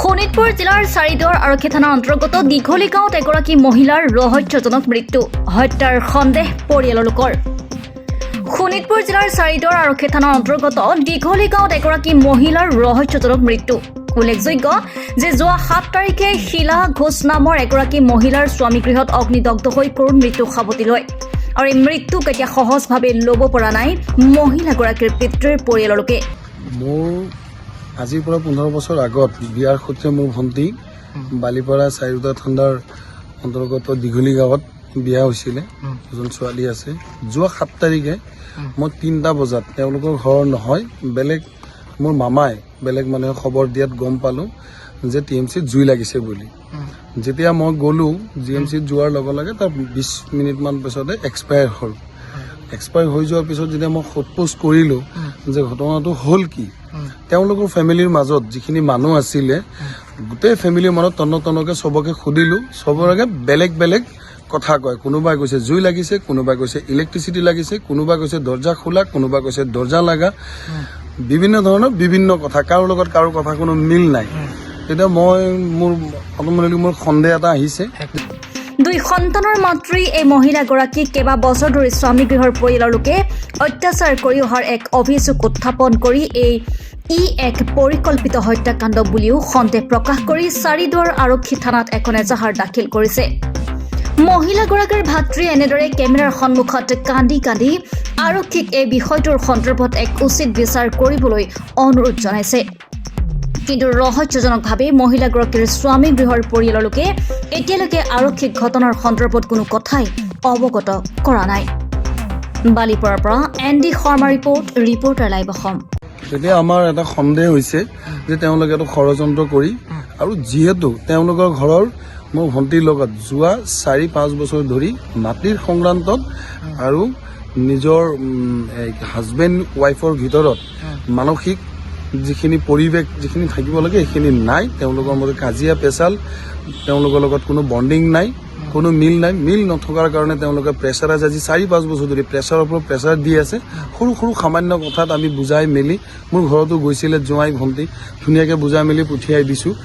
শোণিতপুৰ জিলাৰ চাৰিদুৱাৰ আৰক্ষী থানাৰ অন্তৰ্গত দীঘলীগাঁৱত এগৰাকী মহিলাৰ ৰহস্যজনক মৃত্যু হত্যাৰ সন্দেহ পৰিয়ালৰ লোকৰ। শোণিতপুৰ জিলাৰ চাৰিদুৱাৰ আৰক্ষী থানাৰ অন্তৰ্গত দীঘলীগাঁৱত এগৰাকী মহিলাৰ ৰহস্যজনক মৃত্যু। উল্লেখযোগ্য যে যোৱা 7 তাৰিখে শিলা ঘোষ নামৰ এগৰাকী মহিলাৰ স্বামী গৃহত অগ্নিদগ্ধ হৈ কৰুণ মৃত্যু সাৱটি লয় আৰু এই মৃত্যুক এতিয়া সহজভাৱে ল'ব পৰা নাই মহিলাগৰাকীৰ পিতৃৰ পৰিয়ালৰ লোকে। আজিৰ পৰা 15 বছৰ আগত বিয়াৰ সূত্ৰে মোৰ ভণ্টি বালিপাৰা চাৰিদুৱাৰ থানাৰ অন্তৰ্গত দীঘলীগাঁৱত বিয়া হৈছিলে। এজন ছোৱালী আছে। যোৱা 7 তাৰিখে মই 3টা বজাত তেওঁলোকৰ ঘৰ নহয় বেলেগ মোৰ মামাই বেলেগ মানুহে খবৰ দিয়াত গম পালোঁ যে TMCত জুই লাগিছে বুলি। যেতিয়া মই গ'লোঁ GMCত যোৱাৰ লগে লগে তাৰ 20 মিনিটমান পিছতে এক্সপায়াৰ হ'ল। এক্সপায়াৰ হৈ যোৱাৰ পিছত যেতিয়া মই সোধপোছ কৰিলোঁ যে ঘটনাটো হ'ল কি, তেওঁলোকৰ ফেমিলিৰ মাজত যিখিনি মানুহ আছিলে গোটেই ফেমিলিৰ মাজত তন্নতন্নকৈ চবকে সুধিলোঁ, চবৰে বেলেগ বেলেগ কথা কয়। কোনোবাই কৈছে জুই লাগিছে, কোনোবাই কৈছে ইলেক্ট্ৰিচিটি লাগিছে, কোনোবাই কৈছে দৰ্জা খোলা, কোনোবাই কৈছে দৰ্জা লাগা, বিভিন্ন ধৰণৰ বিভিন্ন কথা, কাৰো লগত কাৰো কথা কোনো মিল নাই। তেতিয়া মোৰ সন্দেহ এটা আহিছে। 2 সন্তানৰ মাতৃ এই মহিলাগৰাকীক কেইবা বছৰ ধৰি স্বামী গৃহৰ পৰিয়ালৰ লোকে অত্যাচাৰ কৰি অহাৰ এক অভিযোগ উত্থাপন কৰি এক পৰিকল্পিত হত্যাকাণ্ড বুলিও সন্দেহ প্ৰকাশ কৰি চাৰিদুৱাৰ আৰক্ষী থানাত এখন এজাহাৰ দাখিল কৰিছে। মহিলাগৰাকীৰ ভাতৃয়ে এনেদৰে কেমেৰাৰ সন্মুখত কান্দি কান্দি আৰক্ষীক এই বিষয়টোৰ সন্দৰ্ভত এক উচিত বিচাৰ কৰিবলৈ অনুৰোধ জনাইছে। কিন্তু ৰহস্যজনকভাৱে মহিলাগৰাকীৰ স্বামী গৃহৰ পৰিয়ালৰ লোকে এতিয়ালৈকে আৰক্ষীক ঘটনাৰ সন্দৰ্ভত কোনো কথাই অৱগত কৰা নাই। বালিপৰাৰ পৰা ND Sharma reporter live Assam. তেতিয়া আমাৰ এটা সন্দেহ হৈছে যে তেওঁলোকে এইটো ষড়যন্ত্ৰ কৰি, আৰু যিহেতু তেওঁলোকৰ ঘৰৰ মোৰ ভণ্টিৰ লগত যোৱা 4-5 বছৰ ধৰি মাটিৰ সংক্ৰান্তত আৰু নিজৰ হাজবেণ্ড ৱাইফৰ ভিতৰত মানসিক যিখিনি পৰিৱেশ যিখিনি থাকিব লাগে সেইখিনি নাই। তেওঁলোকৰ মাজত কাজিয়া পেচাল, তেওঁলোকৰ লগত কোনো বণ্ডিং নাই, কোনো মিল নাই। মিল নথকাৰ কাৰণে তেওঁলোকে প্ৰেছাৰাইজ আজি 4-5 বছৰ ধৰি প্ৰেছাৰৰ ওপৰত প্ৰেছাৰ দি আছে। সৰু সৰু সামান্য কথাত আমি বুজাই মেলি, মোৰ ঘৰতো গৈছিলে জোঁৱাই ভণ্টি, ধুনীয়াকৈ বুজাই মেলি পঠিয়াই দিছোঁ।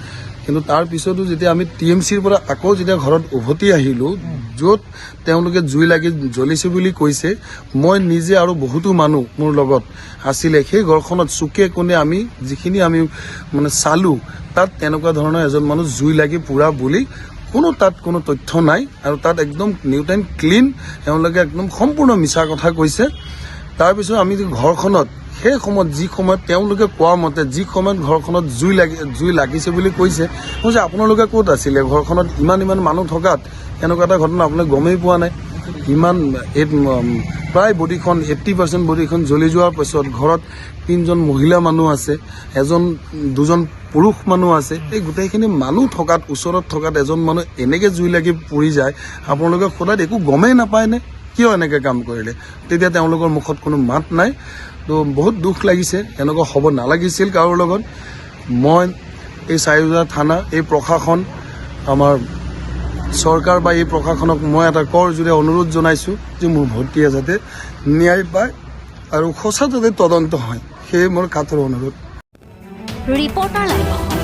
কিন্তু তাৰ পিছতো যেতিয়া আমি TMCৰ পৰা আকৌ যেতিয়া ঘৰত উভতি আহিলোঁ, য'ত তেওঁলোকে জুই লাগি জ্বলিছে বুলি কৈছে, মই নিজে আৰু বহুতো মানুহ মোৰ লগত আছিলে, সেই ঘৰখনত চুকে কোণে আমি যিখিনি চালোঁ, তাত তেনেকুৱা ধৰণৰ এজন মানুহ জুই লাগি পুৰা বুলি তাত কোনো তথ্য নাই। আৰু তাত একদম নিউট এণ্ড ক্লিন তেওঁলোকে একদম সম্পূৰ্ণ মিছা কথা কৈছে। তাৰপিছত আমি ঘৰখনত সেই সময়ত যি সময়ত তেওঁলোকে কোৱা মতে যি সময়ত ঘৰখনত জুই লাগিছে বুলি কৈছে, কৈছে আপোনালোকে ক'ত আছিলে ঘৰখনত ইমান মানুহ থকাত? এনেকুৱা এটা ঘটনা আপোনালোকে গমেই পোৱা নাই। ইমান প্ৰায় বডিখন 80% বডিখন জ্বলি যোৱাৰ পিছত ঘৰত 3জন মহিলা মানুহ আছে, 2জন পুৰুষ মানুহ আছে। এই গোটেইখিনি মানুহ থকাত, ওচৰত থকাত এজন মানুহ এনেকৈ জুই লাগি পৰি যায়, আপোনালোকে সদায় একো গমেই নাপায়নে কিয় এনেকৈ কাম কৰিলে? তেতিয়া তেওঁলোকৰ মুখত কোনো মাত নাই। তো বহুত দুখ লাগিছে, এনেকুৱা হ'ব নালাগিছিল কাৰোৰ লগত। মই এই চাৰিদুৱাৰ থানা, এই প্ৰশাসন, আমাৰ চৰকাৰ বা এই প্ৰশাসনক মই এটা কৰযোৰে অনুৰোধ জনাইছোঁ যে মোৰ ভণ্টিয়ে যাতে ন্যায় পায় আৰু সঁচা যাতে তদন্ত হয়, সেয়ে মোৰ কাতৰ অনুৰোধ। Reporter live Assam.